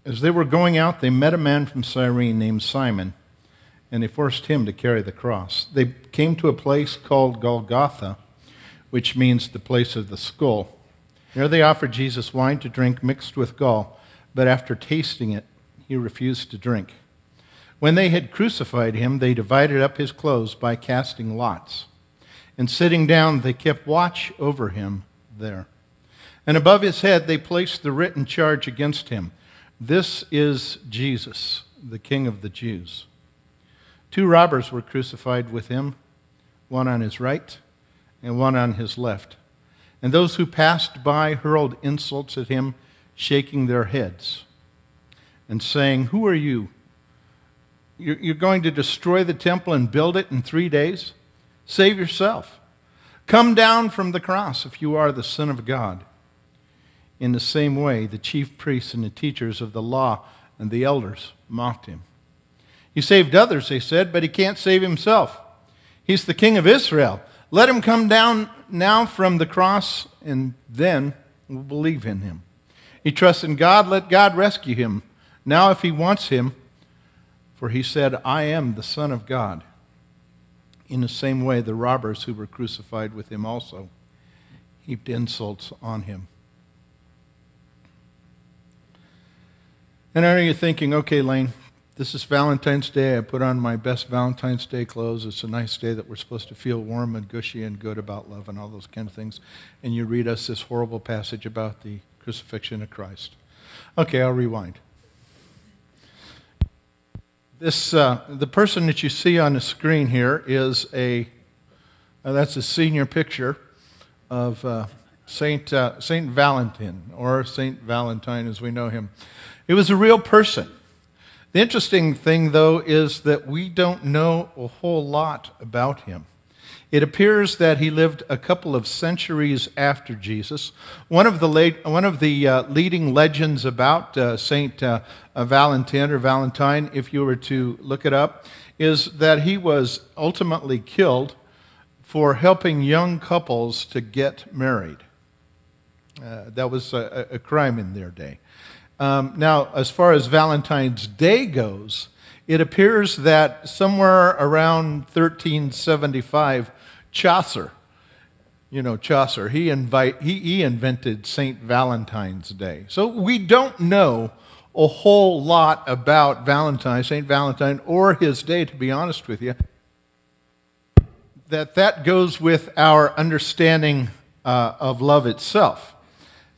As they were going out, they met a man from Cyrene named Simon, and they forced him to carry the cross. They came to a place called Golgotha, which means the place of the skull. There they offered Jesus wine to drink mixed with gall, but after tasting it, he refused to drink. When they had crucified him, they divided up his clothes by casting lots. And sitting down, they kept watch over him there. And above his head, they placed the written charge against him: "This is Jesus, the King of the Jews." 2 robbers were crucified with him, one on his right and one on his left. And those who passed by hurled insults at him, shaking their heads and saying, "Who are you? You're going to destroy the temple and build it in 3 days? Save yourself. Come down from the cross if you are the Son of God." In the same way, the chief priests and the teachers of the law and the elders mocked him. "He saved others," they said, "but he can't save himself. He's the King of Israel. Let him come down now from the cross, and then we'll believe in him. He trusts in God. Let God rescue him now if he wants him. For he said, 'I am the Son of God.'" In the same way, the robbers who were crucified with him also heaped insults on him. And are you thinking, okay, Lane, this is Valentine's Day. I put on my best Valentine's Day clothes. It's a nice day that we're supposed to feel warm and gushy and good about love and all those kind of things. And you read us this horrible passage about the crucifixion of Christ. Okay, I'll rewind. The person that you see on the screen here is that's a senior picture of Saint Valentin, or Saint Valentine as we know him. It was a real person. The interesting thing, though, is that we don't know a whole lot about him. It appears that he lived a couple of centuries after Jesus. One of the leading legends about Saint Valentin or Valentine, if you were to look it up, is that he was ultimately killed for helping young couples to get married. That was a crime in their day. Now, as far as Valentine's Day goes, it appears that somewhere around 1375, Chaucer, he invented St. Valentine's Day. So we don't know a whole lot about St. Valentine, or his day, to be honest with you. That goes with our understanding of love itself.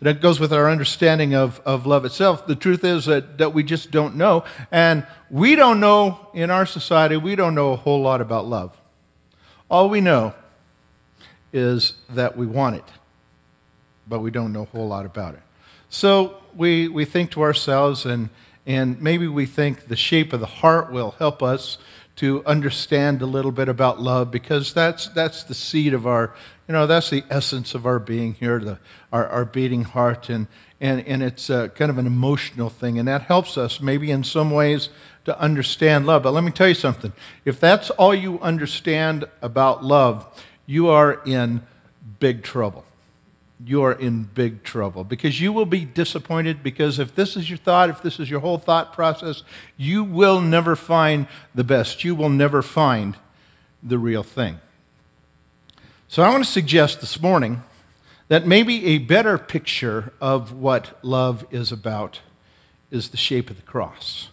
That goes with our understanding of love itself. The truth is that we just don't know. And we don't know, in our society, we don't know a whole lot about love. All we know is that we want it, but we don't know a whole lot about it. So we think to ourselves, and maybe we think the shape of the heart will help us to understand a little bit about love, because that's the seed of our, that's the essence of our being here, our beating heart, and it's kind of an emotional thing, and that helps us maybe in some ways to understand love. But let me tell you something. If that's all you understand about love, you are in big trouble. You are in big trouble, because you will be disappointed, because if this is your thought, if this is your whole thought process, you will never find the best. You will never find the real thing. So I want to suggest this morning that maybe a better picture of what love is about is the shape of the cross,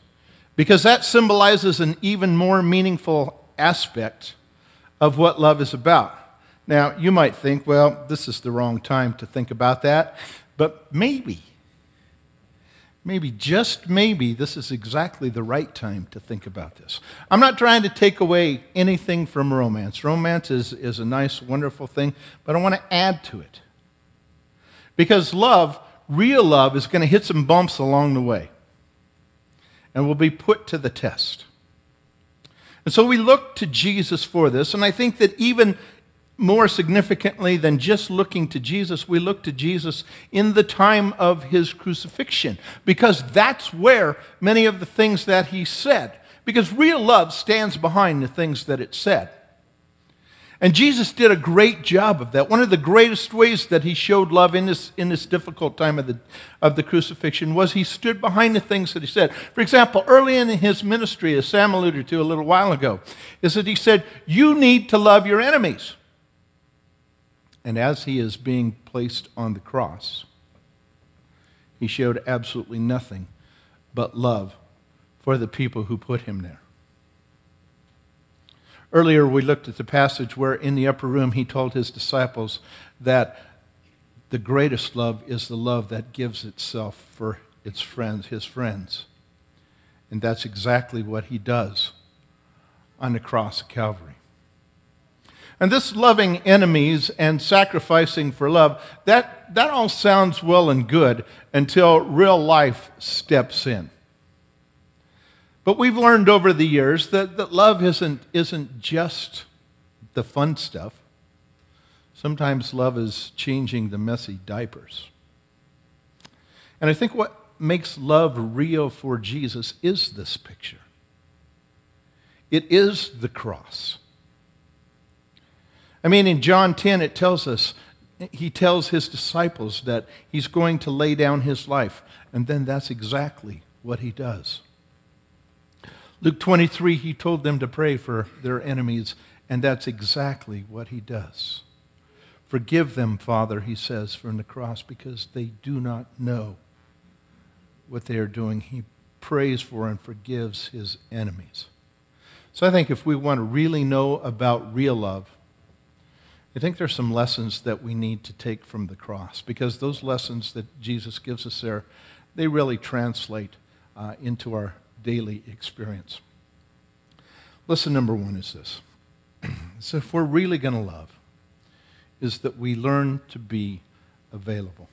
because that symbolizes an even more meaningful aspect of what love is about. Now, you might think, well, this is the wrong time to think about that, but maybe, just maybe, this is exactly the right time to think about this. I'm not trying to take away anything from romance. Romance is a nice, wonderful thing, but I want to add to it. Because love, real love, is going to hit some bumps along the way and will be put to the test. And so we look to Jesus for this, and I think that even more significantly than just looking to Jesus, we look to Jesus in the time of his crucifixion, because that's where many of the things that he said, because real love stands behind the things that it said. And Jesus did a great job of that. One of the greatest ways that he showed love in this difficult time of the crucifixion was he stood behind the things that he said. For example, early in his ministry, as Sam alluded to a little while ago, is that he said, you need to love your enemies. And as he is being placed on the cross, he showed absolutely nothing but love for the people who put him there. Earlier, we looked at the passage where in the upper room he told his disciples that the greatest love is the love that gives itself for its friends, his friends. And that's exactly what he does on the cross of Calvary. And this loving enemies and sacrificing for love, that all sounds well and good until real life steps in. But we've learned over the years that love isn't just the fun stuff. Sometimes love is changing the messy diapers. And I think what makes love real for Jesus is this picture. It is the cross. I mean, in John 10, it tells us, he tells his disciples that he's going to lay down his life. And then that's exactly what he does. Luke 23, he told them to pray for their enemies, and that's exactly what he does. Forgive them, Father, he says from the cross, because they do not know what they are doing. He prays for and forgives his enemies. So I think if we want to really know about real love, I think there's some lessons that we need to take from the cross, because those lessons that Jesus gives us there, they really translate into our daily experience. Lesson number one is this. So if we're really going to love, is that we learn to be available.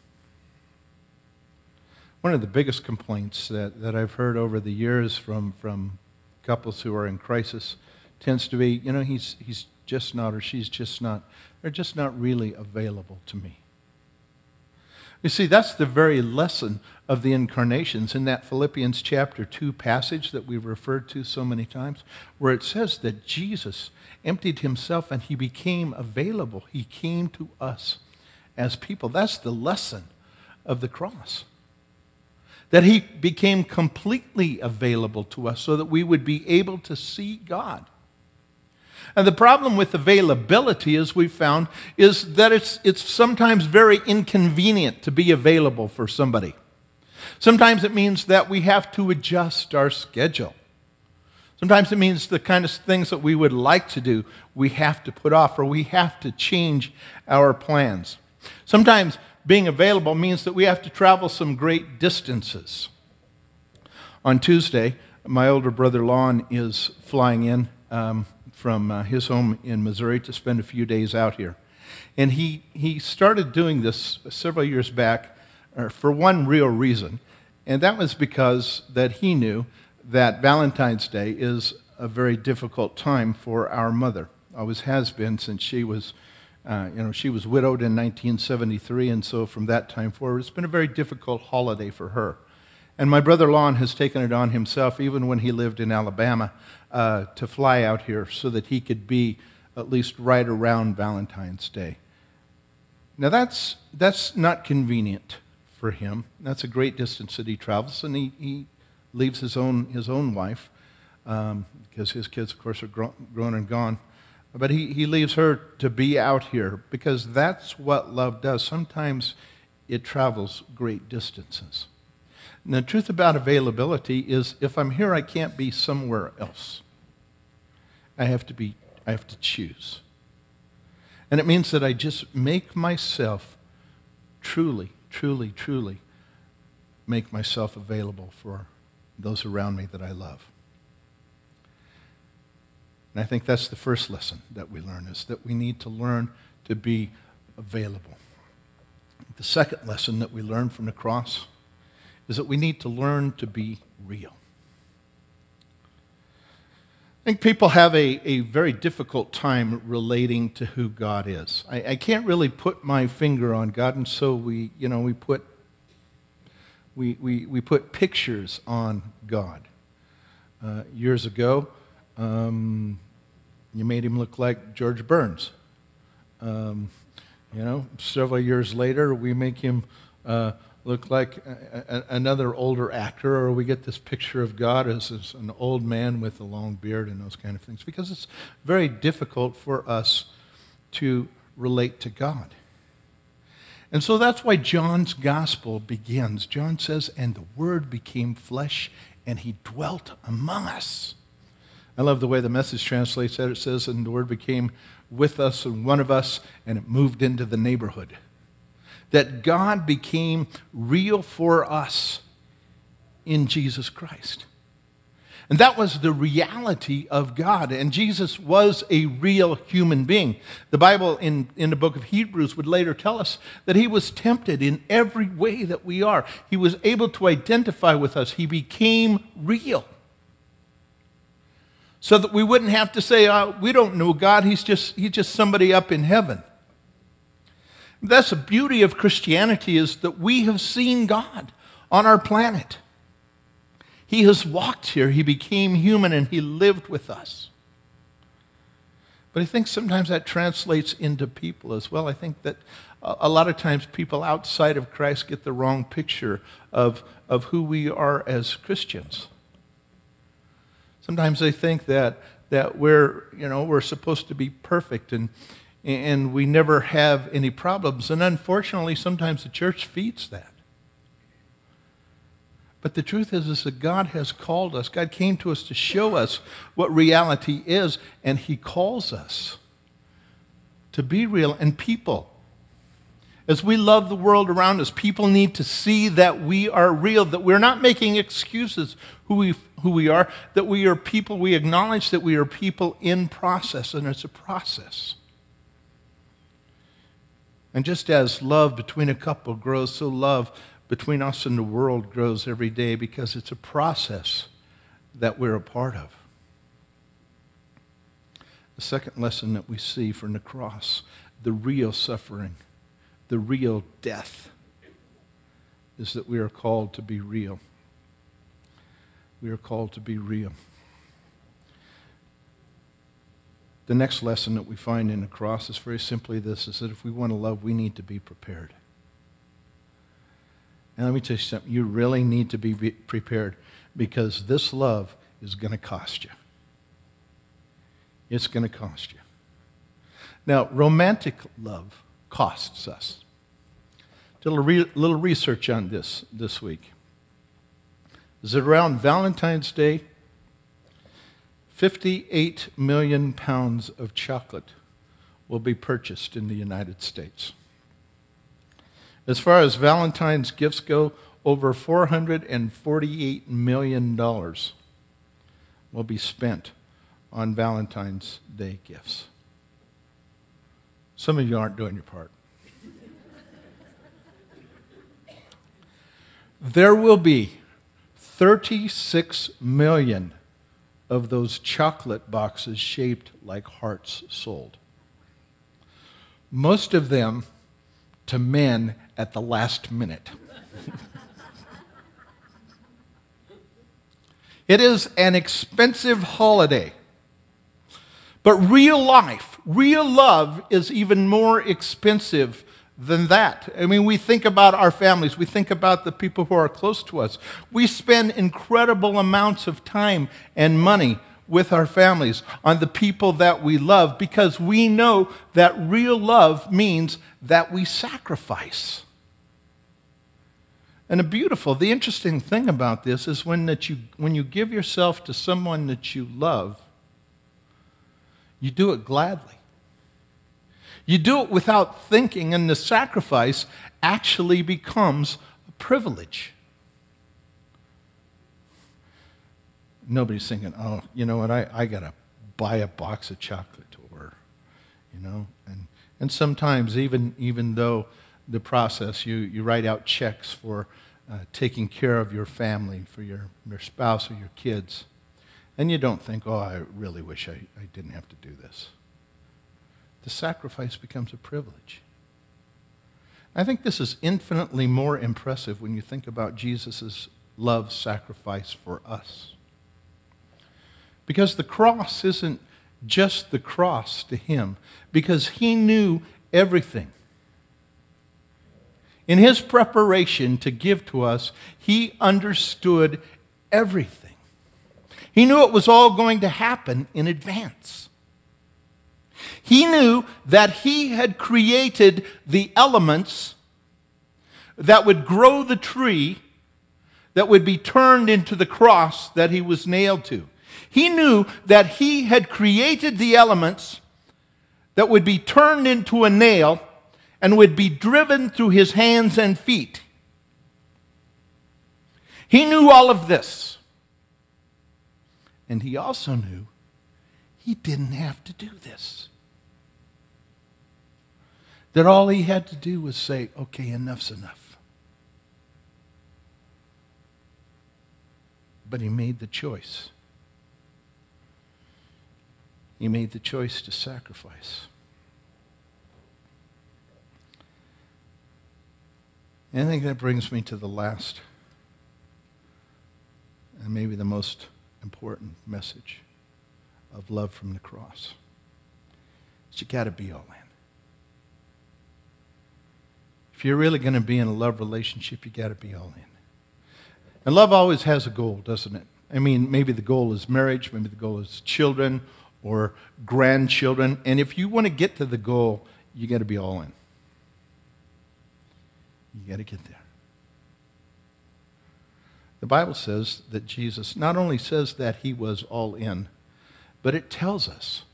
One of the biggest complaints that I've heard over the years from couples who are in crisis tends to be, he's just not, or she's just not, they're just not really available to me. You see, that's the very lesson of the incarnations in that Philippians chapter 2 passage that we've referred to so many times, where it says that Jesus emptied himself and he became available. He came to us as people. That's the lesson of the cross. That he became completely available to us so that we would be able to see God. And the problem with availability, as we've found, is that it's sometimes very inconvenient to be available for somebody. Sometimes it means that we have to adjust our schedule. Sometimes it means the kind of things that we would like to do, we have to put off, or we have to change our plans. Sometimes being available means that we have to travel some great distances. On Tuesday, my older brother Lon is flying in from his home in Missouri to spend a few days out here. And he started doing this several years back for one real reason, and that was because that he knew that Valentine's Day is a very difficult time for our mother. Always has been since she was, she was widowed in 1973, and so from that time forward, it's been a very difficult holiday for her. And my brother Lon has taken it on himself, even when he lived in Alabama, to fly out here so that he could be at least right around Valentine's Day. Now that's not convenient for him. That's a great distance that he travels, and he leaves his own wife, because his kids, of course, are grown and gone. But he leaves her to be out here, because that's what love does. Sometimes it travels great distances. And the truth about availability is, if I'm here, I can't be somewhere else. I have to choose. And it means that I just make myself truly make myself available for those around me that I love. And I think that's the first lesson that we learn, is that we need to learn to be available. The second lesson that we learn from the cross is that we need to learn to be real. I think people have a very difficult time relating to who God is. I can't really put my finger on God, and so we put pictures on God. Years ago, You made him look like George Burns. Several years later, we make him look like another older actor, or we get this picture of God as an old man with a long beard and those kind of things, because it's very difficult for us to relate to God. And so that's why John's gospel begins. John says, and the Word became flesh, and he dwelt among us. I love the way the Message translates that. It says, and the Word became with us and one of us, and it moved into the neighborhood. That God became real for us in Jesus Christ. And that was the reality of God. And Jesus was a real human being. The Bible in the book of Hebrews would later tell us that he was tempted in every way that we are. He was able to identify with us. He became real. So that we wouldn't have to say, we don't know God, he's just somebody up in heaven. That's the beauty of Christianity, is that we have seen God on our planet. He has walked here, he became human, and he lived with us. But I think sometimes that translates into people as well. I think that a lot of times people outside of Christ get the wrong picture of who we are as Christians. Sometimes they think that we're supposed to be perfect and we never have any problems. And unfortunately, sometimes the church feeds that. But the truth is that God has called us. God came to us to show us what reality is, and he calls us to be real. And people, as we love the world around us, people need to see that we are real, that we're not making excuses who we are, that we are people, we acknowledge that we are people in process, and it's a process. And just as love between a couple grows, so love between us and the world grows every day, because it's a process that we're a part of. The second lesson that we see from the cross, the real suffering, the real death, is that we are called to be real. We are called to be real. The next lesson that we find in the cross is very simply this, is that if we want to love, we need to be prepared. And let me tell you something, you really need to be prepared, because this love is going to cost you. It's going to cost you. Now, romantic love costs us. Did a little research on this week. Is it around Valentine's Day? 58 million pounds of chocolate will be purchased in the United States. As far as Valentine's gifts go, over $448 million will be spent on Valentine's Day gifts. Some of you aren't doing your part. There will be 36 million of those chocolate boxes shaped like hearts sold. Most of them to men at the last minute. It is an expensive holiday. But real life, real love is even more expensive than that. I mean, we think about our families. We think about the people who are close to us. We spend incredible amounts of time and money with our families on the people that we love, because we know that real love means that we sacrifice. And the interesting thing about this is when you give yourself to someone that you love, you do it gladly. You do it without thinking, and the sacrifice actually becomes a privilege. Nobody's thinking, oh, you know what, I got to buy a box of chocolate to her, you know. And sometimes, even though the process, you write out checks for taking care of your family, for your spouse or your kids, and you don't think, oh, I really wish I didn't have to do this. The sacrifice becomes a privilege. I think this is infinitely more impressive when you think about Jesus' love sacrifice for us. Because the cross isn't just the cross to him because he knew everything. In his preparation to give to us, he understood everything. He knew it was all going to happen in advance. He knew that he had created the elements that would grow the tree that would be turned into the cross that he was nailed to. He knew that he had created the elements that would be turned into a nail and would be driven through his hands and feet. He knew all of this. And he also knew he didn't have to do this. That all he had to do was say, okay, enough's enough. But he made the choice. He made the choice to sacrifice. And I think that brings me to the last and maybe the most important message of love from the cross. You got to be all in. If you're really going to be in a love relationship, you got to be all in. And love always has a goal, doesn't it? I mean, maybe the goal is marriage, maybe the goal is children or grandchildren. And if you want to get to the goal, you got to be all in. You got to get there. The Bible says that Jesus not only says that he was all in, but it tells us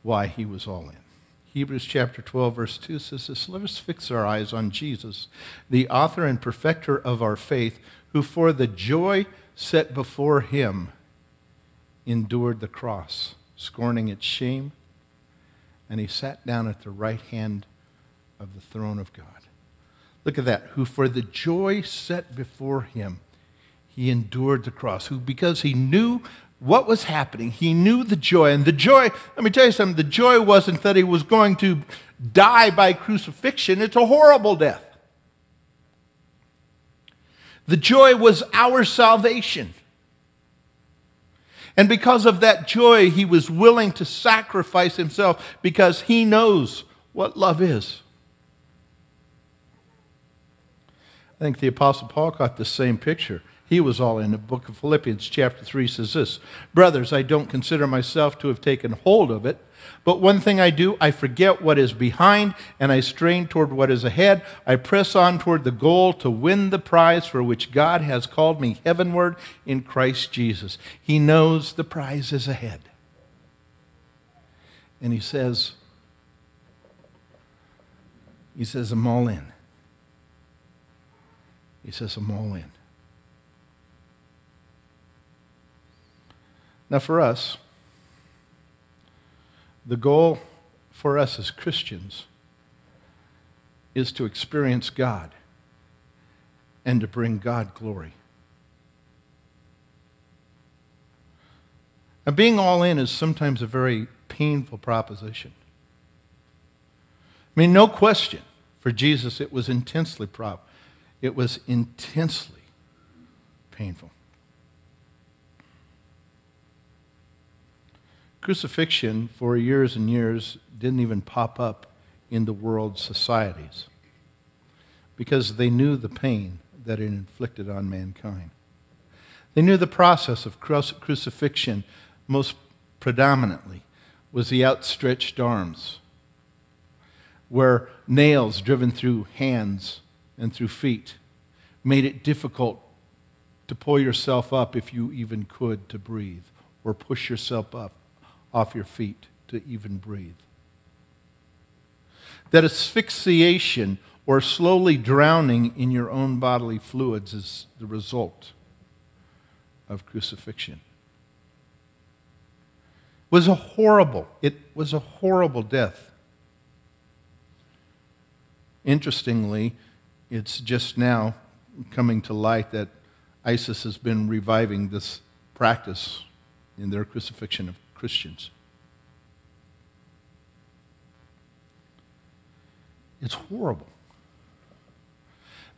why he was all in. Hebrews chapter 12, verse 2 says this, let us fix our eyes on Jesus, the author and perfecter of our faith, who for the joy set before him endured the cross, scorning its shame, and he sat down at the right hand of the throne of God. Look at that. Who for the joy set before him, he endured the cross. Who, because he knew what was happening, he knew the joy. And the joy, let me tell you something, the joy wasn't that he was going to die by crucifixion. It's a horrible death. The joy was our salvation. And because of that joy, he was willing to sacrifice himself because he knows what love is. I think the Apostle Paul got the same picture. He was all in. The book of Philippians chapter 3 says this, brothers, I don't consider myself to have taken hold of it, but one thing I do, I forget what is behind, and I strain toward what is ahead. I press on toward the goal to win the prize for which God has called me heavenward in Christ Jesus. He knows the prize is ahead. And he says, I'm all in. He says, I'm all in. Now for us, the goal for us as Christians is to experience God and to bring God glory. Now being all in is sometimes a very painful proposition. I mean, no question, for Jesus it was intensely painful. Crucifixion for years and years didn't even pop up in the world's societies because they knew the pain that it inflicted on mankind. They knew the process of crucifixion most predominantly was the outstretched arms, where nails driven through hands and through feet made it difficult to pull yourself up, if you even could, to breathe, or push yourself up off your feet to even breathe. That asphyxiation or slowly drowning in your own bodily fluids is the result of crucifixion. It was a horrible death. Interestingly, it's just now coming to light that ISIS has been reviving this practice in their crucifixion of Christians. It's horrible.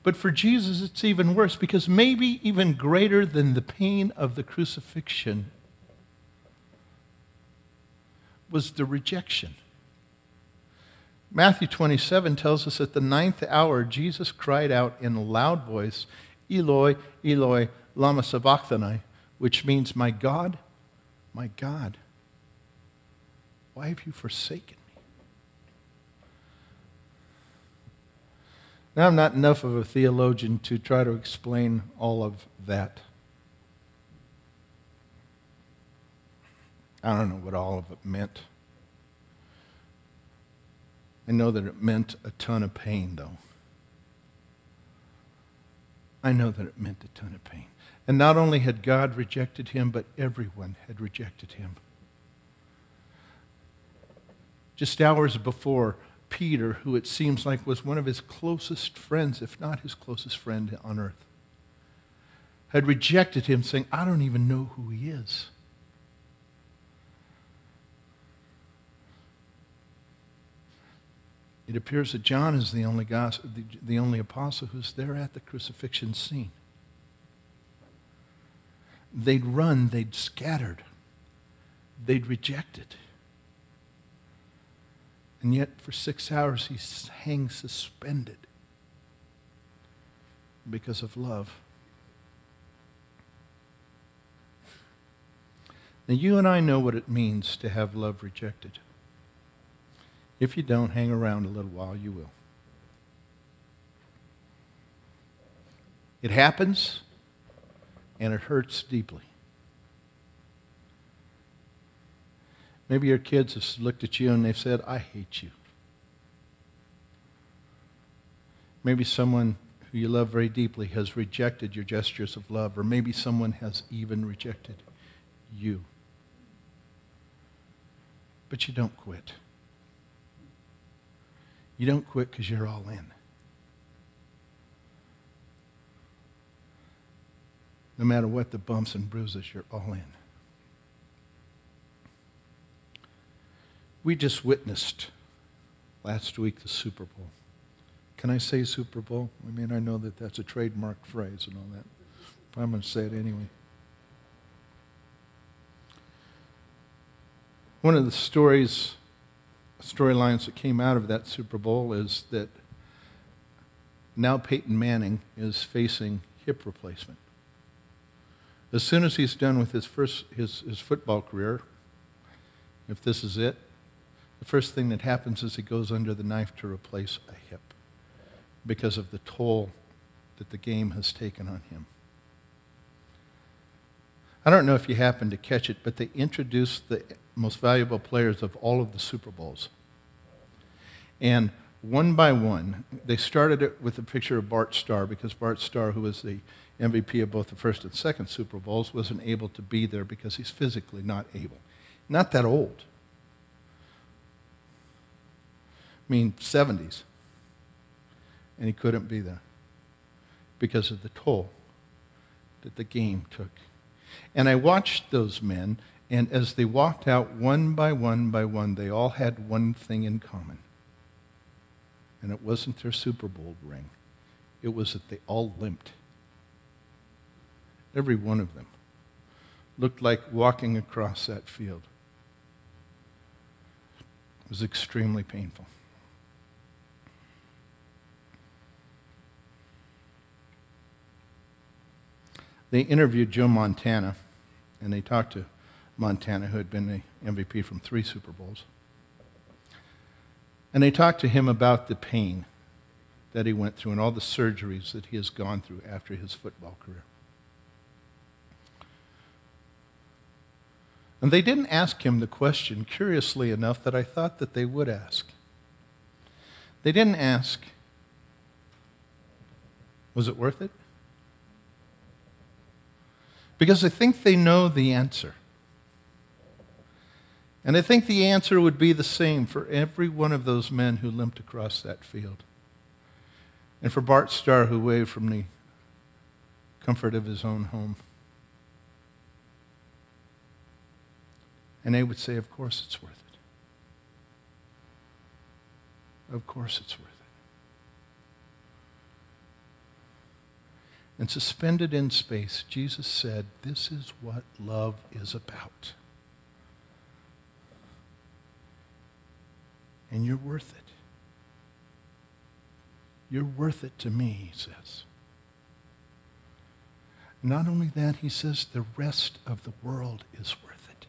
But for Jesus, it's even worse, because maybe even greater than the pain of the crucifixion was the rejection. Matthew 27 tells us at the 9th hour, Jesus cried out in a loud voice, Eloi, Eloi, lama sabachthani, which means, my God, why have you forsaken me? Now, I'm not enough of a theologian to try to explain all of that. I don't know what all of it meant. I know that it meant a ton of pain, though. I know that it meant a ton of pain. And not only had God rejected him, but everyone had rejected him. Just hours before, Peter, who it seems like was one of his closest friends, if not his closest friend on earth, had rejected him, saying, I don't even know who he is. It appears that John is the only apostle who's there at the crucifixion scene. They'd run, they'd scattered, they'd rejected. And yet for 6 hours he hangs suspended because of love. Now you and I know what it means to have love rejected. If you don't, hang around a little while, you will. It happens, and it hurts deeply. Maybe your kids have looked at you and they've said, I hate you. Maybe someone who you love very deeply has rejected your gestures of love, or maybe someone has even rejected you. But you don't quit. You don't quit because you're all in. No matter what the bumps and bruises, you're all in. We just witnessed last week the Super Bowl. Can I say Super Bowl? I mean, I know that that's a trademark phrase and all that. But I'm going to say it anyway. One of the storylines that came out of that Super Bowl is that now Peyton Manning is facing hip replacement. As soon as he's done with his football career, if this is it, the first thing that happens is he goes under the knife to replace a hip because of the toll that the game has taken on him. I don't know if you happened to catch it, but they introduced the most valuable players of all of the Super Bowls. And one by one, they started it with a picture of Bart Starr, because Bart Starr, who was the MVP of both the first and second Super Bowls, wasn't able to be there because he's physically not able. Not that old. I mean, 70s. And he couldn't be there because of the toll that the game took. And I watched those men, and as they walked out one by one by one, they all had one thing in common. And it wasn't their Super Bowl ring. It was that they all limped. Every one of them looked like walking across that field. It was extremely painful. They interviewed Joe Montana, and they talked to Montana, who had been the MVP from 3 Super Bowls. And they talked to him about the pain that he went through and all the surgeries that he has gone through after his football career. And they didn't ask him the question, curiously enough, that I thought that they would ask. They didn't ask, was it worth it? Because I think they know the answer. And I think the answer would be the same for every one of those men who limped across that field. And for Bart Starr, who waved from the comfort of his own home. And they would say, of course it's worth it. Of course it's worth it. And suspended in space, Jesus said, this is what love is about. And you're worth it. You're worth it to me, he says. Not only that, he says the rest of the world is worth it.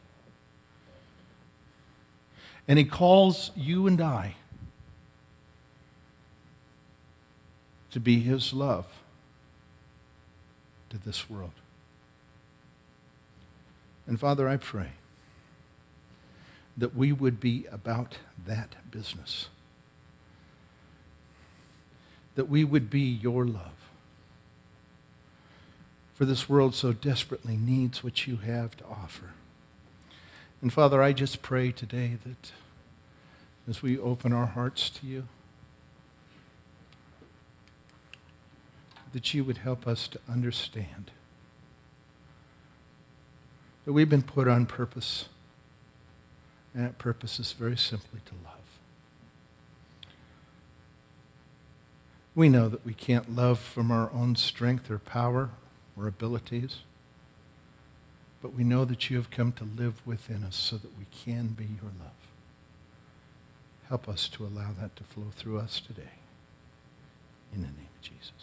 And he calls you and I to be his love to this world. And Father, I pray that we would be about that business. That we would be your love. For this world so desperately needs what you have to offer. And Father, I just pray today that as we open our hearts to you, that you would help us to understand that we've been put on purpose, and that purpose is very simply to love. We know that we can't love from our own strength or power or abilities, but we know that you have come to live within us so that we can be your love. Help us to allow that to flow through us today. In the name of Jesus.